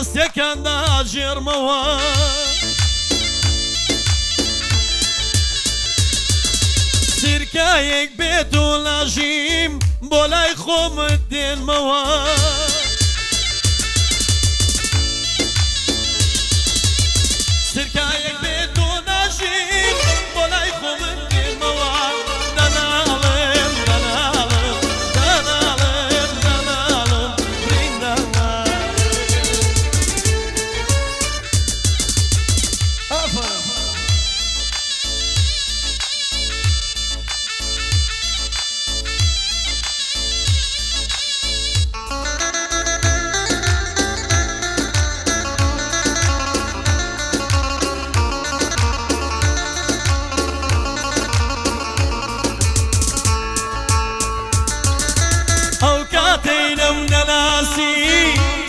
دەستێکان داژێڕمەوە سیرکایەک بێت و لاژیم بۆ لای خۆمت دێنمەوە سیرکایەک بێت و لاژیم بۆ لای خۆمت دێنمەوە دەناڵم دەناڵم دەناڵم دەناڵم بریندەڵم ئەفەرم کاتەینەم نەناسی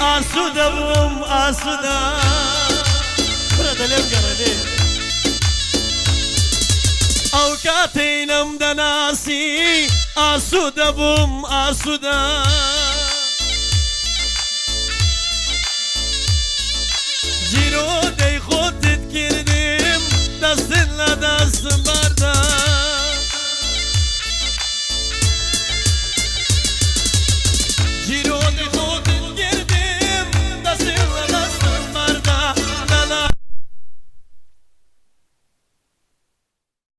ئاسوودە بووم ئاسوودە برەدە لێم گەڕە لێ ئەو کاتەینەم دەناسی ئاسوودە بووم ئاسوودە جیرۆ دەی خۆتت کردیم دەستت لە دەستم بەردە